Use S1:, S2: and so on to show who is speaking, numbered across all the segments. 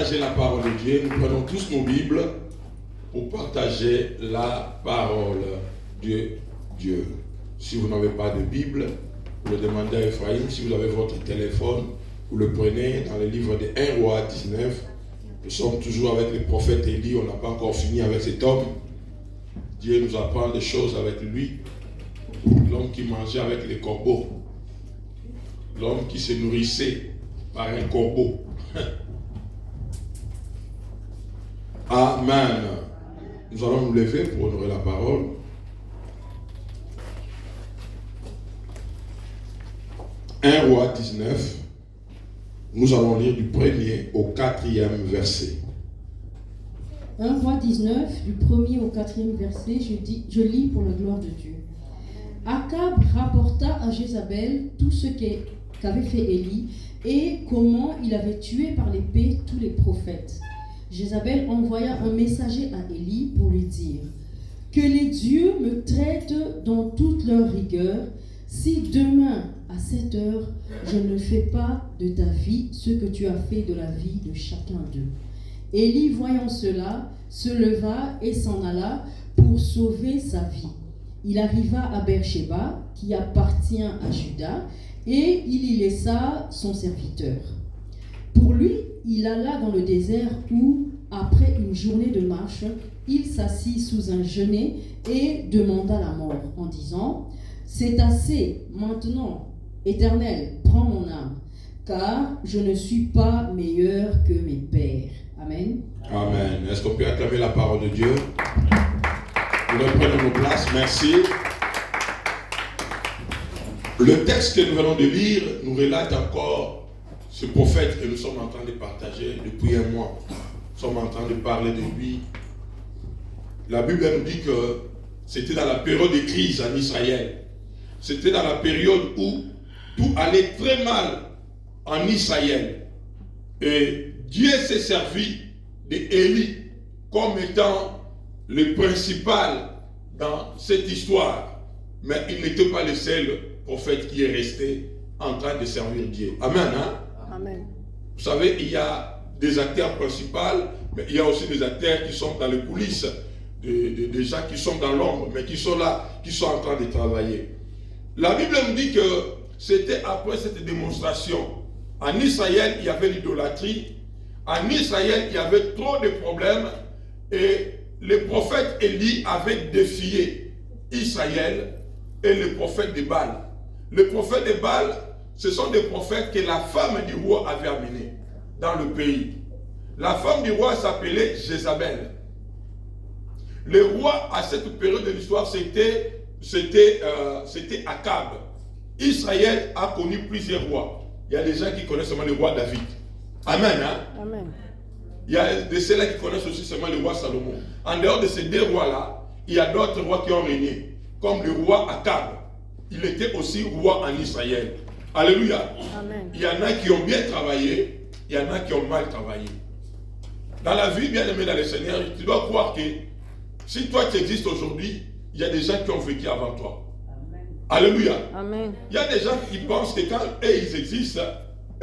S1: partager la parole de Dieu. Nous prenons tous nos Bibles pour partager la parole de Dieu. Si vous n'avez pas de Bible, vous le demandez à Ephraim. Si vous avez votre téléphone, vous le prenez dans le livre de 1 Roi 19. Nous sommes toujours avec le prophète Élie. On n'a pas encore fini avec cet homme. Dieu nous apprend des choses avec lui. L'homme qui mangeait avec les corbeaux. L'homme qui se nourrissait par un corbeau. Amen. Nous allons nous lever pour honorer la parole. Un Roi 19. Nous allons lire du 1er au 4e verset.
S2: 1 Roi 19, du 1er au 4e verset, je lis pour la gloire de Dieu. Akab rapporta à Jézabel tout ce qu'avait fait Élie et comment il avait tué par l'épée tous les prophètes. Jézabel envoya un messager à Élie pour lui dire « Que les dieux me traitent dans toute leur rigueur, si demain à cette heure je ne fais pas de ta vie ce que tu as fait de la vie de chacun d'eux. » Élie, voyant cela, se leva et s'en alla pour sauver sa vie. Il arriva à Beersheba, qui appartient à Juda, et il y laissa son serviteur. Pour lui, il alla dans le désert où, après une journée de marche, il s'assit sous un genêt et demanda la mort en disant « C'est assez, maintenant, Éternel, prends mon âme, car je ne suis pas meilleur que mes pères. » Amen.
S1: Amen. Est-ce qu'on peut acclamer la parole de Dieu? Nous reprenons nos places. Merci. Le texte que nous venons de lire nous relate encore ce prophète que nous sommes en train de partager depuis un mois. Nous sommes en train de parler de lui. La Bible nous dit que c'était dans la période de crise en Israël. C'était dans la période où tout allait très mal en Israël. Et Dieu s'est servi d'Élie comme étant le principal dans cette histoire. Mais il n'était pas le seul prophète qui est resté en train de servir Dieu. Amen. Hein?
S3: Amen.
S1: Vous savez, il y a des acteurs principaux, mais il y a aussi des acteurs qui sont dans les coulisses, des gens qui sont dans l'ombre, mais qui sont là, qui sont en train de travailler. La Bible nous dit que c'était après cette démonstration. En Israël, il y avait l'idolâtrie. En Israël, il y avait trop de problèmes. Et le prophète Élie avait défié Israël et le prophète de Baal. Les prophètes de Baal, ce sont des prophètes que la femme du roi avait amenés dans le pays. La femme du roi s'appelait Jézabel. Le roi, à cette période de l'histoire, c'était Akab. Israël a connu plusieurs rois. Il y a des gens qui connaissent seulement le roi David. Amen. Hein?
S3: Amen.
S1: Il y a de ceux-là qui connaissent aussi seulement le roi Salomon. En dehors de ces deux rois-là, il y a d'autres rois qui ont régné. Comme le roi Akab. Il était aussi roi en Israël. Alléluia.
S3: Amen.
S1: Il y en a qui ont bien travaillé, il y en a qui ont mal travaillé. Dans la vie, bien aimé dans le Seigneur, tu dois croire que si toi tu existes aujourd'hui, il y a des gens qui ont vécu avant toi. Amen. Alléluia.
S3: Amen.
S1: Il y a des gens qui pensent que quand eux ils existent,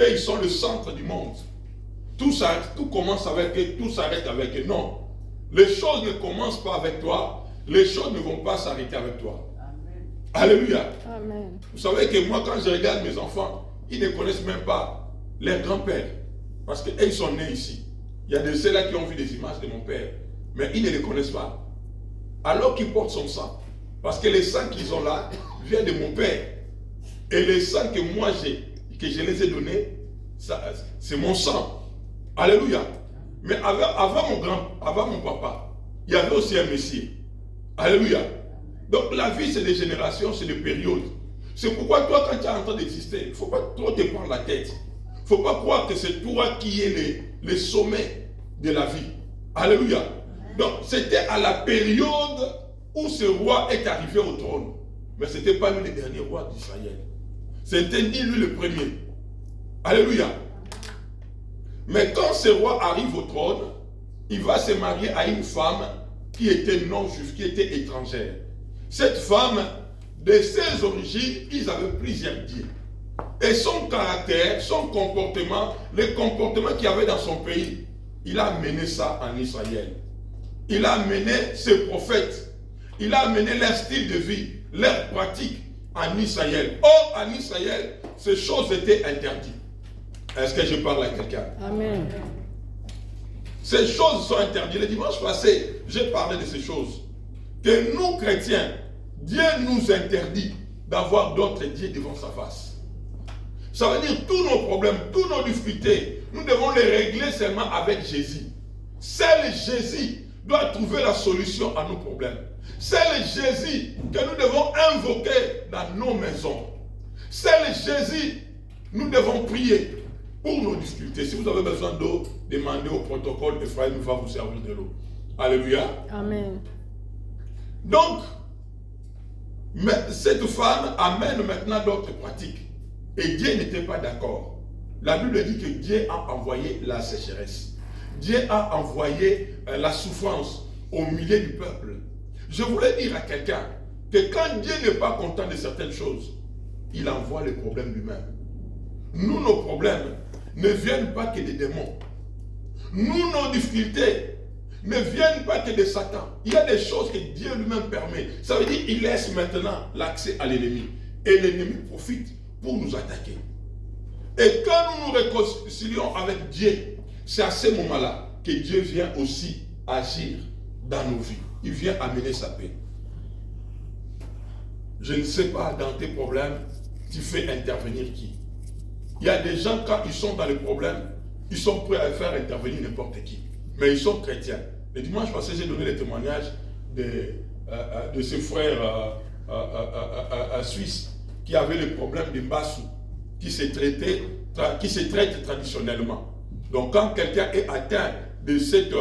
S1: eux ils sont le centre du monde. Tout commence avec eux, tout s'arrête avec eux. Non. Les choses ne commencent pas avec toi, les choses ne vont pas s'arrêter avec toi. Amen. Alléluia.
S3: Amen.
S1: Vous savez que moi, quand je regarde mes enfants, ils ne connaissent même pas leur grand-père. Parce qu'ils sont nés ici. Il y a de ceux-là qui ont vu des images de mon père. Mais ils ne les connaissent pas. Alors qu'ils portent son sang. Parce que le sang qu'ils ont là vient de mon père. Et le sang que moi que je les ai donné, c'est mon sang. Alléluia. Mais avant mon papa, il y avait aussi un Messie. Alléluia. Donc la vie, c'est des générations, c'est des périodes. C'est pourquoi toi, quand tu es en train d'exister, il ne faut pas trop te prendre la tête. Il ne faut pas croire que c'est toi qui es le sommet de la vie. Alléluia. Donc c'était à la période où ce roi est arrivé au trône. Mais ce n'était pas lui le dernier roi d'Israël. C'était ni lui le premier. Alléluia. Mais quand ce roi arrive au trône, il va se marier à une femme qui était non-juive, qui était étrangère. Cette femme, de ses origines, ils avaient plusieurs dieux. Et son caractère, son comportement, les comportements qu'il y avait dans son pays, il a amené ça en Israël. Il a amené ses prophètes. Il a amené leur style de vie, leur pratique en Israël. Or, en Israël, ces choses étaient interdites. Est-ce que je parle à quelqu'un?
S3: Amen.
S1: Ces choses sont interdites. Le dimanche passé, j'ai parlé de ces choses. Que nous, chrétiens, Dieu nous interdit d'avoir d'autres dieux devant sa face. Ça veut dire tous nos problèmes, toutes nos difficultés, nous devons les régler seulement avec Jésus. Seul Jésus doit trouver la solution à nos problèmes. C'est Jésus que nous devons invoquer dans nos maisons. C'est Jésus, nous devons prier pour nos difficultés. Si vous avez besoin d'eau, demandez au protocole, Ephraim va vous servir de l'eau. Alléluia.
S3: Amen.
S1: Donc, mais cette femme amène maintenant d'autres pratiques. Et Dieu n'était pas d'accord. La Bible dit que Dieu a envoyé la sécheresse. Dieu a envoyé la souffrance au milieu du peuple. Je voulais dire à quelqu'un que quand Dieu n'est pas content de certaines choses, il envoie les problèmes lui-même. Nous, nos problèmes ne viennent pas que des démons. Nous, nos difficultés ne viennent pas que de Satan. Il y a des choses que Dieu lui-même permet. Ça veut dire qu'il laisse maintenant l'accès à l'ennemi. Et l'ennemi profite pour nous attaquer. Et quand nous nous réconcilions avec Dieu, c'est à ce moment-là que Dieu vient aussi agir dans nos vies. Il vient amener sa paix. Je ne sais pas, dans tes problèmes, tu fais intervenir qui? Il y a des gens, quand ils sont dans les problèmes, ils sont prêts à faire intervenir n'importe qui. Mais ils sont chrétiens. Le dimanche passé, j'ai donné le témoignage de ce frère suisse qui avait le problème de Mbassou, qui se traite traditionnellement. Donc quand quelqu'un est atteint de cette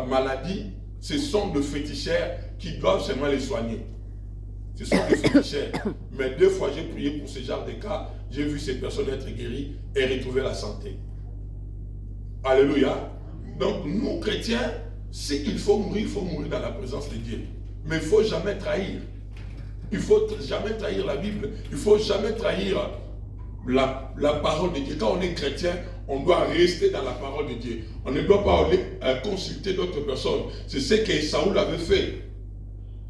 S1: maladie, ce sont des féticheurs qui doivent seulement les soigner. Ce sont des féticheurs. Mais 2 fois j'ai prié pour ce genre de cas, j'ai vu ces personnes être guéries et retrouver la santé. Alléluia. Donc nous chrétiens, s'il faut mourir dans la présence de Dieu. Mais il ne faut jamais trahir. Il ne faut jamais trahir la Bible. Il ne faut jamais trahir la parole de Dieu. Quand on est chrétien, on doit rester dans la parole de Dieu. On ne doit pas aller consulter d'autres personnes. C'est ce que Saoul avait fait.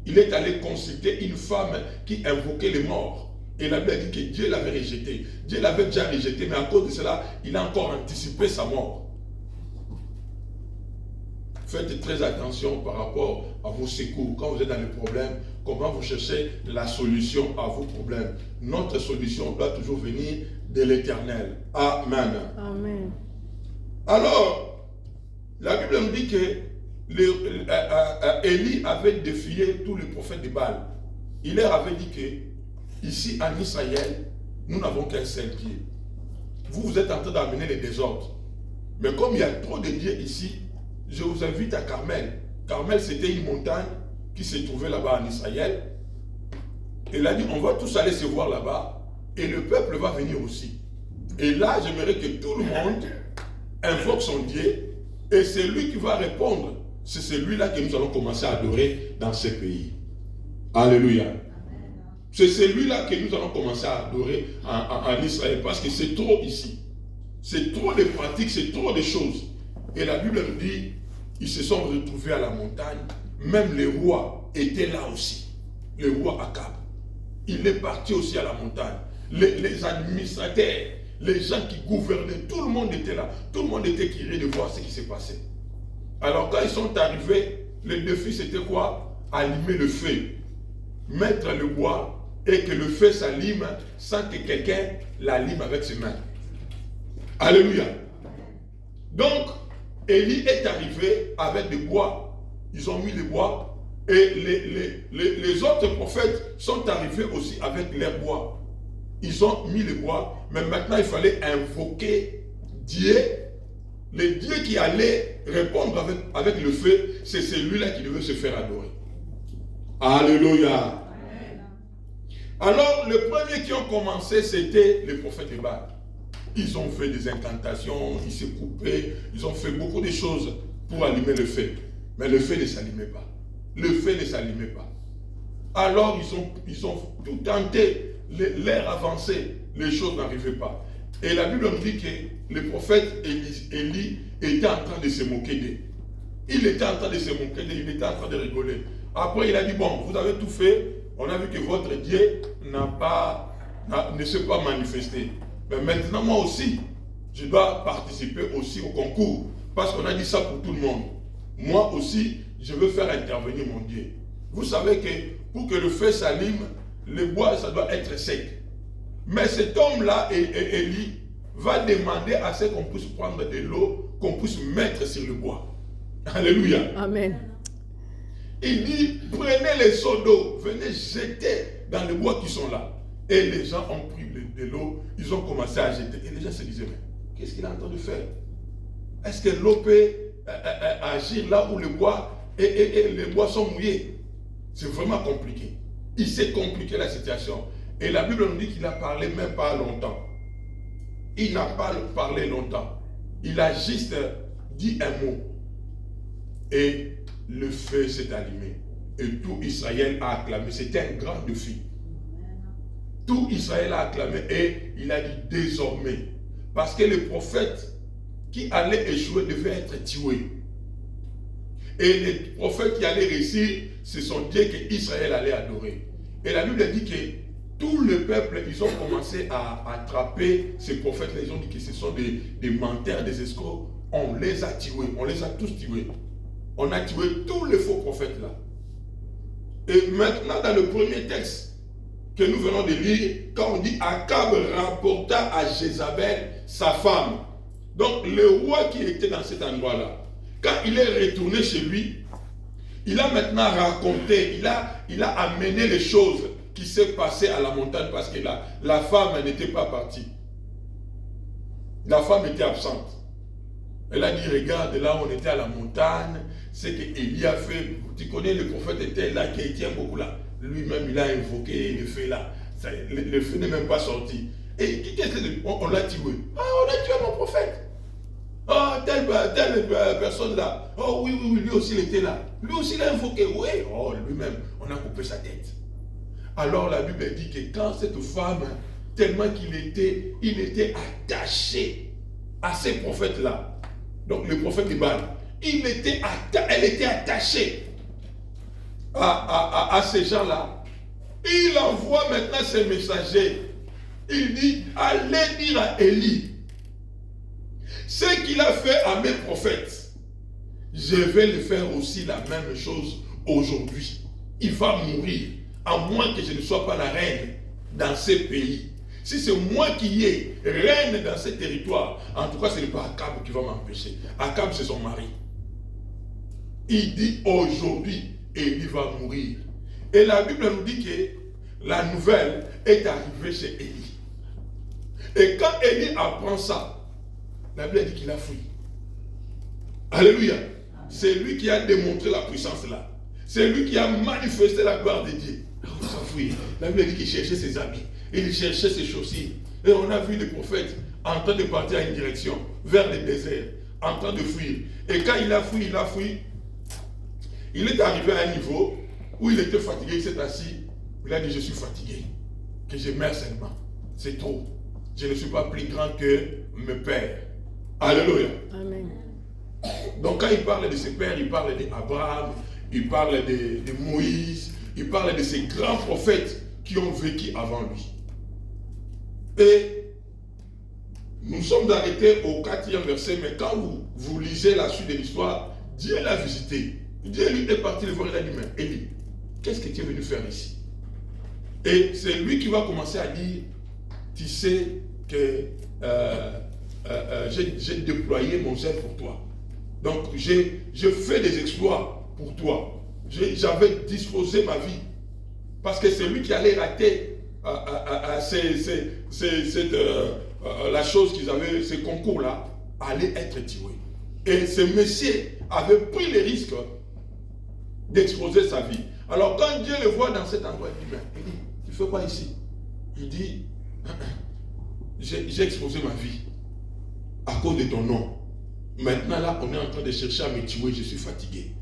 S1: Il est allé consulter une femme qui invoquait les morts. Et la Bible dit que Dieu l'avait rejeté. Dieu l'avait déjà rejeté, mais à cause de cela, il a encore anticipé sa mort. Faites très attention par rapport à vos secours. Quand vous êtes dans les problèmes, comment vous cherchez la solution à vos problèmes. Notre solution doit toujours venir de l'Éternel. Amen.
S3: Amen.
S1: Alors, la Bible nous dit que Élie avait défié tous les prophètes de Baal. Il leur avait dit que ici en Israël, nous n'avons qu'un seul Dieu. Vous êtes en train d'amener les désordres. Mais comme il y a trop de dieux ici, je vous invite à Carmel. Carmel, c'était une montagne qui se trouvait là-bas en Israël. Et il a dit, on va tous aller se voir là-bas. Et le peuple va venir aussi. Et là, j'aimerais que tout le monde invoque son Dieu. Et c'est lui qui va répondre. C'est celui-là que nous allons commencer à adorer dans ce pays. Alléluia. C'est celui-là que nous allons commencer à adorer en Israël. Parce que c'est trop ici. C'est trop de pratiques, c'est trop de choses. Et la Bible nous dit, ils se sont retrouvés à la montagne. Même les rois étaient là aussi. Le roi Akab. Il est parti aussi à la montagne. Les administrateurs, les gens qui gouvernaient, tout le monde était là. Tout le monde était curieux de voir ce qui s'est passé. Alors quand ils sont arrivés, le défi c'était quoi? Allumer le feu. Mettre le bois et que le feu s'allume sans que quelqu'un l'allume avec ses mains. Alléluia. Donc, Élie est arrivé avec des bois. Ils ont mis les bois. Et les autres prophètes sont arrivés aussi avec leurs bois. Ils ont mis les bois. Mais maintenant, il fallait invoquer Dieu. Le Dieu qui allait répondre avec le feu, c'est celui-là qui devait se faire adorer. Alléluia. Alors, les premiers qui ont commencé, c'était les prophètes de Baal. Ils ont fait des incantations, ils se coupaient, ils ont fait beaucoup de choses pour allumer le feu. Mais le feu ne s'allumait pas. Le feu ne s'allumait pas. Alors ils ont tout tenté, l'air avancé, les choses n'arrivaient pas. Et la Bible nous dit que le prophète Élie était en train de se moquer d'eux. Il était en train de se moquer d'eux, il était en train de rigoler. Après, il a dit, bon, vous avez tout fait, on a vu que votre Dieu ne s'est pas manifesté. Mais maintenant, moi aussi, je dois participer aussi au concours. Parce qu'on a dit ça pour tout le monde. Moi aussi, je veux faire intervenir mon Dieu. Vous savez que pour que le feu s'allume, le bois, ça doit être sec. Mais cet homme-là, Élie, va demander à ce qu'on puisse prendre de l'eau, qu'on puisse mettre sur le bois. Alléluia.
S3: Amen.
S1: Il dit, prenez les seaux d'eau, venez jeter dans les bois qui sont là. Et les gens ont pris de l'eau, ils ont commencé à jeter. Et les gens se disaient, mais qu'est-ce qu'il est en train de faire? Est-ce que l'eau peut agir là où le bois et les bois sont mouillés? C'est vraiment compliqué. Il s'est compliqué la situation. Et la Bible nous dit qu'il a parlé même pas longtemps. Il n'a pas parlé longtemps. Il a juste dit un mot. Et le feu s'est allumé. Et tout Israël a acclamé. C'était un grand défi. Tout Israël a acclamé. Et il a dit désormais. Parce que le prophète qui allait échouer devait être tué. Et les prophètes qui allaient réussir, c'est son Dieu qu'Israël allait adorer. Et la Bible dit que tout le peuple, ils ont commencé à attraper ces prophètes-là. Ils ont dit que ce sont des menteurs, des escrocs. On les a tués. On les a tous tués. On a tué tous les faux prophètes-là. Et maintenant, dans le premier texte que nous venons de lire, quand on dit Akab rapporta à Jézabel sa femme. Donc, le roi qui était dans cet endroit-là, quand il est retourné chez lui, il a maintenant raconté, il a amené les choses qui s'est passé à la montagne parce que la femme n'était pas partie. La femme était absente. Elle a dit, regarde, là on était à la montagne, c'est qu'Élie a fait, tu connais, le prophète était là, qui tient beaucoup là. Lui-même, il a invoqué le feu là. Le feu n'est même pas sorti. Et qu'est-ce que on l'a tué? Ah, on a tué mon prophète. Ah, telle personne là. Oh oui, lui aussi il était là. Lui aussi il a invoqué. Oui, oh, lui-même, on a coupé sa tête. Alors la Bible dit que quand cette femme, tellement qu'il était attaché à ces prophètes-là, donc le prophète de Baal, elle était attachée à ces gens-là. Il envoie maintenant ses messagers. Il dit, allez dire à Élie, ce qu'il a fait à mes prophètes, je vais le faire aussi la même chose aujourd'hui. Il va mourir, à moins que je ne sois pas la reine dans ces pays. Si c'est moi qui ai reine dans ces territoires, en tout cas ce n'est pas Akab qui va m'empêcher. Akab c'est son mari. Il dit aujourd'hui, Élie va mourir. Et la Bible nous dit que la nouvelle est arrivée chez Élie. Et quand Élie apprend ça, la Bible dit qu'il a fui. Alléluia. C'est lui qui a démontré la puissance là. C'est lui qui a manifesté la gloire de Dieu. Alors il s'est fui. La Bible dit qu'il cherchait ses habits. Il cherchait ses chaussures. Et on a vu le prophète en train de partir à une direction, vers le désert, en train de fuir. Et quand il a fui, il est arrivé à un niveau où il était fatigué, il s'est assis. Il a dit, je suis fatigué. Que je meurs seulement. C'est trop. Je ne suis pas plus grand que mes pères. Alléluia.
S3: Amen.
S1: Donc quand il parle de ses pères, il parle d'Abraham, il parle de Moïse, il parle de ces grands prophètes qui ont vécu avant lui. Et nous sommes arrêtés au 4e verset, mais quand vous lisez la suite de l'histoire, Dieu l'a visité. Dieu lui est parti le voir, il a dit, mais Élie, qu'est-ce que tu es venu faire ici? Et c'est lui qui va commencer à dire, tu sais que j'ai déployé mon zèle pour toi. Donc je fais des exploits pour toi. J'avais disposé ma vie. Parce que c'est lui qui allait rater la chose qu'ils avaient, ces concours-là, allait être tué. Et ce monsieur avait pris le risque d'exposer sa vie. Alors quand Dieu le voit dans cet endroit, il dit, mais Élie, tu fais quoi ici? Il dit, j'ai exposé ma vie à cause de ton nom. Maintenant là, on est en train de chercher à me tuer, je suis fatigué.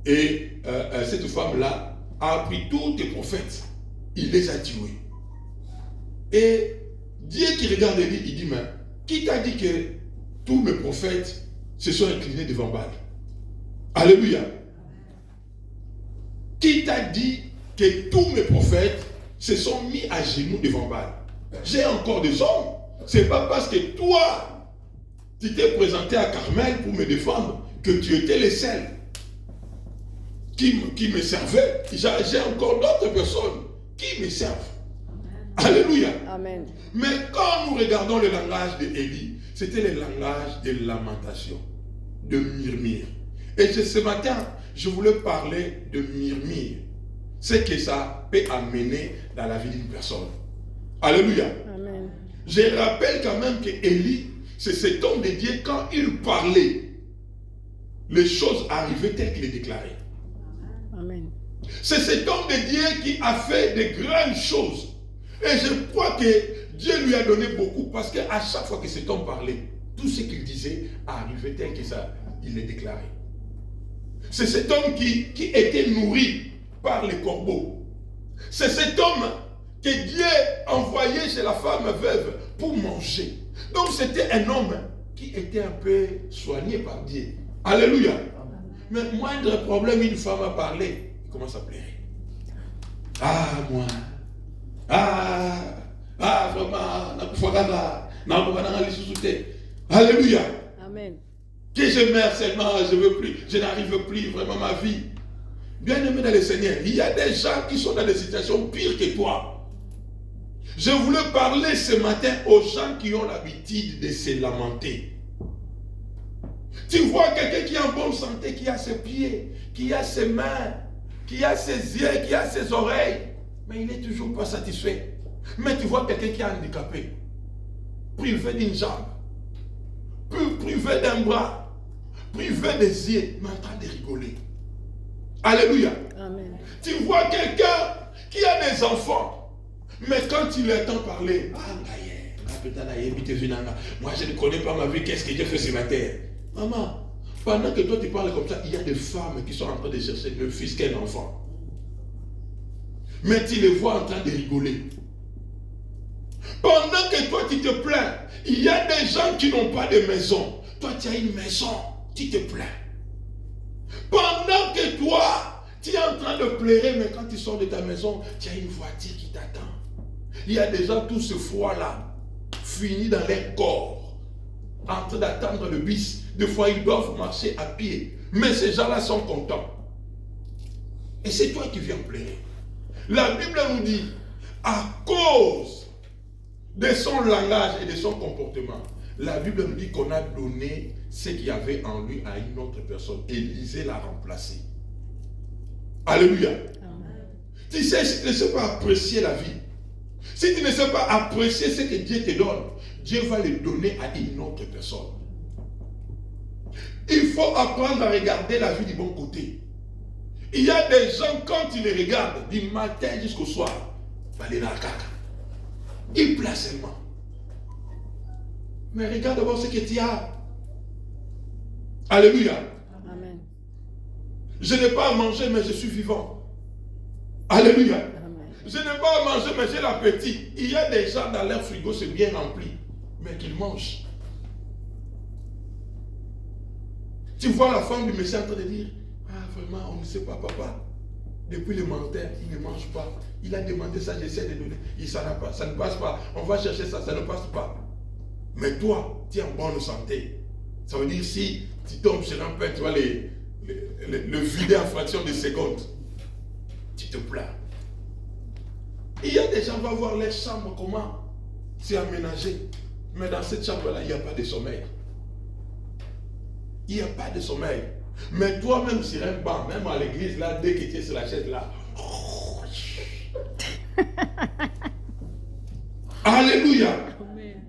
S1: Et cette femme-là a pris tous tes prophètes, il les a tués. Et Dieu qui regarde Élie, il dit, mais qui t'a dit que tous mes prophètes se sont inclinés devant Baal? Alléluia. Qui t'a dit que tous mes prophètes se sont mis à genoux devant Baal? J'ai encore des hommes. Ce n'est pas parce que toi, tu t'es présenté à Carmel pour me défendre que tu étais le seul qui me servait. J'ai encore d'autres personnes qui me servent. Alléluia.
S3: Amen.
S1: Mais quand nous regardons le langage d'Élie, c'était le langage de lamentation, de murmure. Et ce matin, je voulais parler de murmure. Ce que ça peut amener dans la vie d'une personne. Alléluia.
S3: Amen.
S1: Je rappelle quand même que Élie, c'est cet homme de Dieu, quand il parlait, les choses arrivaient telles qu'il les déclarait.
S3: Amen.
S1: C'est cet homme de Dieu qui a fait de grandes choses. Et je crois que Dieu lui a donné beaucoup parce qu'à chaque fois que cet homme parlait, tout ce qu'il disait arrivait tel que ça, il les déclarait. C'est cet homme qui était nourri par les corbeaux. C'est cet homme que Dieu envoyait chez la femme veuve pour manger. Donc c'était un homme qui était un peu soigné par Dieu. Alléluia. Mais moindre problème, une femme a parlé, il commence à pleurer. Ah, moi. Vraiment, alléluia.
S3: Amen.
S1: Que je meurs seulement, je n'arrive plus vraiment à ma vie. Bien aimé dans le Seigneur, il y a des gens qui sont dans des situations pires que toi. Je voulais parler ce matin aux gens qui ont l'habitude de se lamenter. Tu vois quelqu'un qui est en bonne santé, qui a ses pieds, qui a ses mains, qui a ses yeux, qui a ses oreilles, mais il n'est toujours pas satisfait. Mais tu vois quelqu'un qui est handicapé, privé d'une jambe, privé d'un bras, privé des yeux, mais en train de rigoler. Alléluia.
S3: Amen.
S1: Tu vois quelqu'un qui a des enfants, mais quand il entend parler, moi je ne connais pas ma vie, qu'est-ce que Dieu fait ce matin? Maman, pendant que toi tu parles comme ça, il y a des femmes qui sont en train de chercher le fils qu'un enfant. Mais tu les vois en train de rigoler. Pendant que toi tu te plains, il y a des gens qui n'ont pas de maison. Toi tu as une maison, tu te plains. Pendant que toi, tu es en train de pleurer, mais quand tu sors de ta maison, tu as une voiture qui t'attend. Il y a des gens, tout ce froid-là, fini dans leur corps, en train d'attendre le bus. Des fois, ils doivent marcher à pied. Mais ces gens-là sont contents. Et c'est toi qui viens pleurer. La Bible nous dit, à cause de son langage et de son comportement, la Bible nous dit qu'on a donné ce qu'il y avait en lui à une autre personne. Élisée l'a remplacé. Alléluia. Amen. Tu sais, si tu ne sais pas apprécier la vie, si tu ne sais pas apprécier ce que Dieu te donne, Dieu va le donner à une autre personne. Il faut apprendre à regarder la vie du bon côté. Il y a des gens, quand ils les regardent, du matin jusqu'au soir, ils placent seulement. Mais regarde d'abord ce que tu as. Alléluia.
S3: Amen.
S1: Je n'ai pas à manger, mais je suis vivant. Alléluia.
S3: Amen.
S1: Je n'ai pas à manger, mais j'ai l'appétit. Il y a des gens dans leur frigo, c'est bien rempli, mais qu'ils mangent. Tu vois la femme du Messie en train de dire, ah vraiment, on ne sait pas, papa. Depuis le matin, il ne mange pas. Il a demandé ça, j'essaie de donner. Ça ne passe pas. On va chercher ça, ça ne passe pas. Mais toi, tu es en bonne santé. Ça veut dire si tu tombes sur un pain, tu vas le vider en fraction de secondes. Tu te plains. Il y a des gens qui vont voir leur chambre, comment c'est aménagé. Mais dans cette chambre-là, il n'y a pas de sommeil. Il n'y a pas de sommeil. Mais toi-même sur un banc, même à l'église, là, dès que tu es sur la chaise, là. Alléluia.
S3: Amen.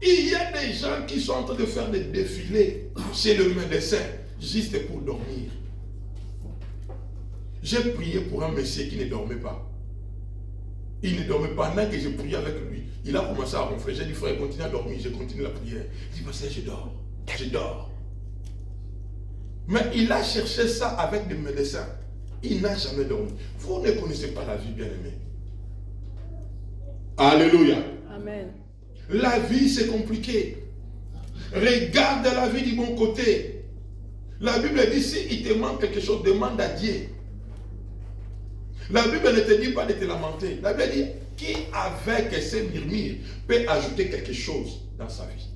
S1: Il y a des gens qui sont en train de faire des défilés chez le médecin, juste pour dormir. J'ai prié pour un monsieur qui ne dormait pas. Il ne dormait pas. Pendant que j'ai prié avec lui, il a commencé à ronfler. J'ai dit, frère, continue à dormir. J'ai continué la prière. Il dit, pasteur, je dors. Je dors. Mais il a cherché ça avec des médecins. Il n'a jamais dormi. Vous ne connaissez pas la vie, bien-aimée. Alléluia.
S3: Amen.
S1: La vie, c'est compliqué. Regarde la vie du bon côté. La Bible dit, si il te manque quelque chose, demande à Dieu. La Bible ne te dit pas de te lamenter. La Bible dit, qui avec ses murmures peut ajouter quelque chose dans sa vie.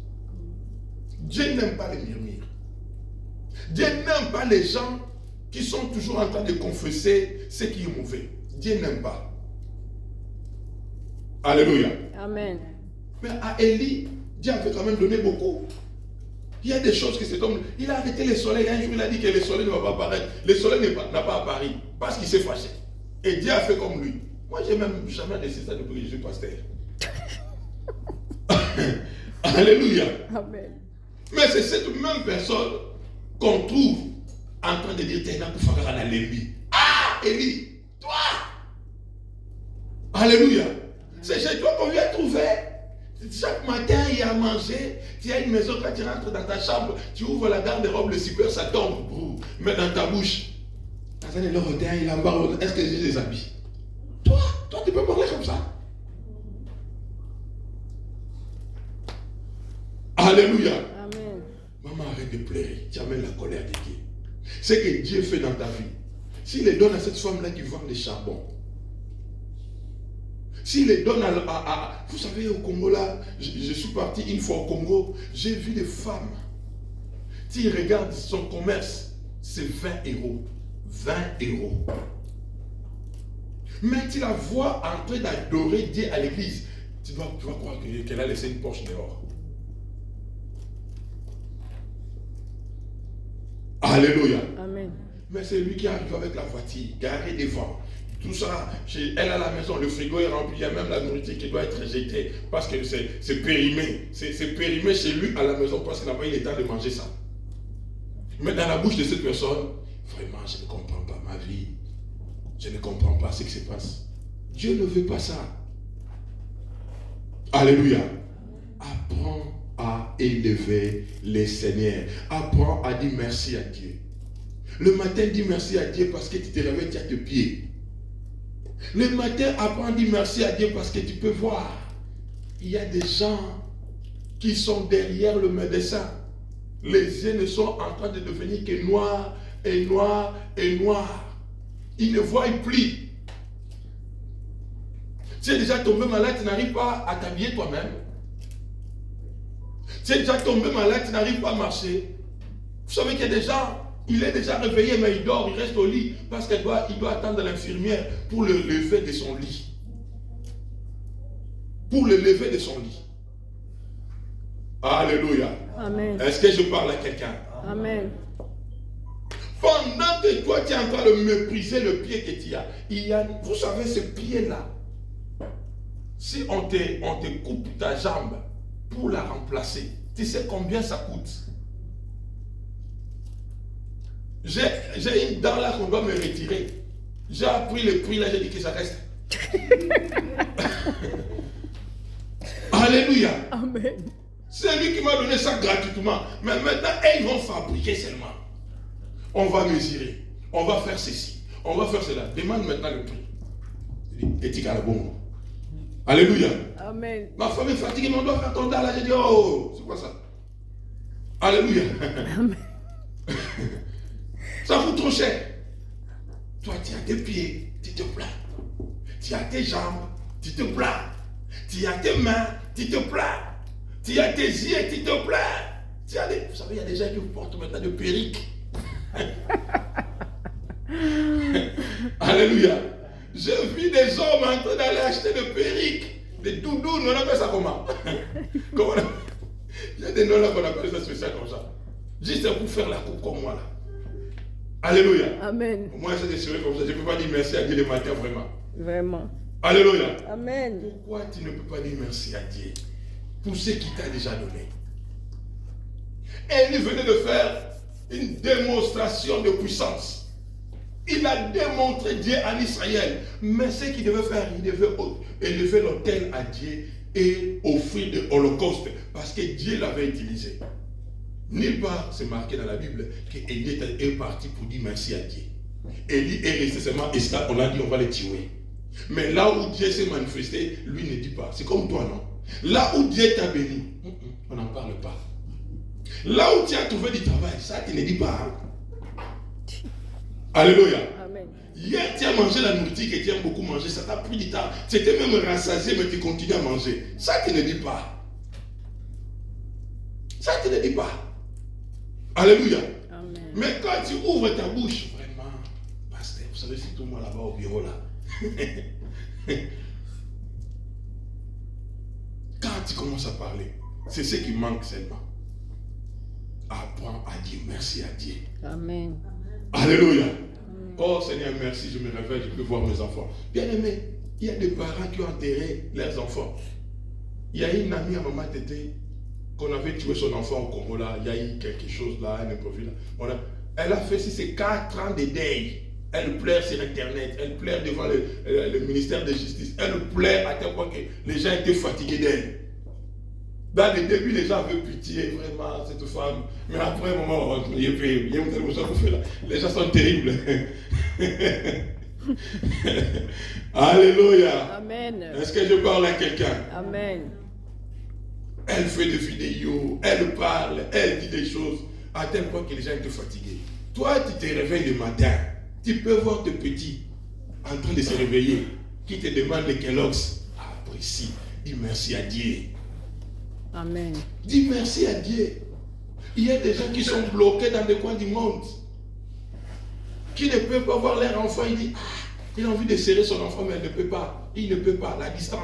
S1: Dieu n'aime pas les murmures. Dieu n'aime pas les gens qui sont toujours en train de confesser ce qui est mauvais. Dieu n'aime pas. Alléluia.
S3: Amen.
S1: Mais à Élie, Dieu avait quand même donné beaucoup. Il y a des choses que cet homme, il a arrêté le soleil. Un jour, il a dit que le soleil ne va pas apparaître. Le soleil n'a pas apparu parce qu'il s'est fâché. Et Dieu a fait comme lui. Moi, j'ai même jamais décidé ça depuis que je suis pasteur. Alléluia.
S3: Amen.
S1: Mais c'est cette même personne qu'on trouve en train de dire ah, Élie, toi. Alléluia. C'est chez toi qu'on vient trouver. Chaque matin, il y a à manger. Tu as une maison, quand tu rentres dans ta chambre, tu ouvres la garde-robe, le super, ça tombe. Mais dans ta bouche. Est-ce que j'ai des habits? Toi, tu peux parler comme ça. Alléluia.
S3: Amen.
S1: Maman, arrête de pleurer. Tu amènes la colère de Dieu. Ce que Dieu fait dans ta vie. S'il les donne à cette femme-là qui vend des charbons. S'il les donne à vous savez, au Congo là, je suis parti une fois au Congo, j'ai vu des femmes. Tu regardes son commerce, c'est 20 euros. 20 euros. Mais tu la vois en train d'adorer Dieu à l'église. Tu vas croire qu'elle a laissé une poche dehors. Alléluia.
S3: Amen.
S1: Mais c'est lui qui arrive avec la voiture, garée devant. Tout ça, elle à la maison, le frigo est rempli, il y a même la nourriture qui doit être jetée parce que c'est périmé. C'est périmé chez lui à la maison parce qu'il n'a pas eu le temps de manger ça. Mais dans la bouche de cette personne, vraiment, je ne comprends pas ma vie. Je ne comprends pas ce qui se passe. Dieu ne veut pas ça. Alléluia. Apprends à élever les seigneurs. Apprends à dire merci à Dieu. Le matin, dis merci à Dieu parce que tu te réveilles, tu as tes pieds. Le matin, apprends à dire merci à Dieu parce que tu peux voir. Il y a des gens qui sont derrière le médecin. Les yeux ne sont en train de devenir que noirs et noirs et noirs. Ils ne voient plus. Tu es déjà tombé malade, tu n'arrives pas à t'habiller toi-même. Tu es déjà tombé malade, tu n'arrives pas à marcher. Vous savez qu'il y a des gens, il est déjà réveillé, mais il dort, il reste au lit, parce qu'il doit attendre l'infirmière pour le lever de son lit. Pour le lever de son lit. Alléluia.
S3: Amen.
S1: Est-ce que je parle à quelqu'un?
S3: Amen.
S1: Pendant que toi tu es en train de mépriser le pied que tu as, vous savez ce pied-là, si on te coupe ta jambe pour la remplacer, tu sais combien ça coûte? J'ai une dent là qu'on doit me retirer. J'ai appris le prix là, j'ai dit que ça reste. Alléluia.
S3: Amen.
S1: C'est lui qui m'a donné ça gratuitement. Mais maintenant, ils vont fabriquer seulement. On va mesurer. On va faire ceci. On va faire cela. Demande maintenant le prix. Éthique à la bombe. Alléluia.
S3: Amen.
S1: Ma femme est fatiguée, mais on doit faire ton dent là. J'ai dit, oh, c'est quoi ça? Alléluia.
S3: Amen.
S1: Ça coûte trop cher. Toi, tu as tes pieds, tu te plains. Tu as tes jambes, tu te plains. Tu as tes mains, tu te plains. Tu as tes yeux, tu te plains. Vous savez, il y a des gens qui portent maintenant de perruques. Alléluia. J'ai vu des hommes en train d'aller acheter des perruques, des doudous, on appelle ça comment? Il y a des noms là qu'on appelle ça spécial comme ça. Juste pour faire la coupe comme moi là. Alléluia.
S3: Amen.
S1: Moi, j'ai des sourires comme ça. Je ne peux pas dire merci à Dieu le matin, vraiment.
S3: Vraiment.
S1: Alléluia.
S3: Amen.
S1: Pourquoi tu ne peux pas dire merci à Dieu pour ce qu'il t'a déjà donné? Et il venait de faire une démonstration de puissance. Il a démontré Dieu en Israël. Mais ce qu'il devait faire, il devait élever l'autel à Dieu et offrir de l'holocauste. Parce que Dieu l'avait utilisé. Nulle part, c'est marqué dans la Bible qu'Élie est parti pour dire merci à Dieu. Élie est resté seulement esclave, on a dit on va le tuer. Mais là où Dieu s'est manifesté, lui ne dit pas. C'est comme toi, non? Là où Dieu t'a béni, on n'en parle pas. Là où tu as trouvé du travail, ça tu ne dis pas. Hein? Alléluia.
S3: Amen.
S1: Hier tu as mangé la nourriture que tu aimes beaucoup manger, ça t'a pris du temps. Tu étais même rassasié, mais tu continues à manger. Ça tu ne dis pas. Ça tu ne dis pas. Alléluia.
S3: Amen.
S1: Mais quand tu ouvres ta bouche, vraiment, pasteur, vous savez, c'est tout moi là-bas au bureau là. Quand tu commences à parler, c'est ce qui manque seulement. Apprends à dire merci à Dieu.
S3: Amen.
S1: Alléluia. Oh Seigneur, merci, je me réveille, je peux voir mes enfants. Bien aimé, il y a des parents qui ont enterré leurs enfants. Il y a une amie à maman Tété, qu'on avait tué son enfant au Congo là, il y a eu quelque chose là, un improvis là. Elle a fait ces 4 ans de deuil. Elle pleure sur Internet, elle pleure devant le ministère de Justice, elle pleure à tel point que les gens étaient fatigués d'elle. Dans le début, les gens avaient pitié, vraiment, cette femme. Mais après un moment, les gens sont terribles. Alléluia.
S3: Amen.
S1: Est-ce que je parle à quelqu'un?
S3: Amen.
S1: Elle fait des vidéos, elle parle, elle dit des choses à tel point que les gens étaient fatigués. Toi, tu te réveilles le matin, tu peux voir tes petits en train de se réveiller, qui te demandent les Kellogg's. Apprécie, dis merci à Dieu.
S3: Amen.
S1: Dis merci à Dieu. Il y a des gens qui sont bloqués dans des coins du monde, qui ne peuvent pas voir leur enfant. Il dit, il a envie de serrer son enfant, mais elle ne peut pas. Il ne peut pas, la distance.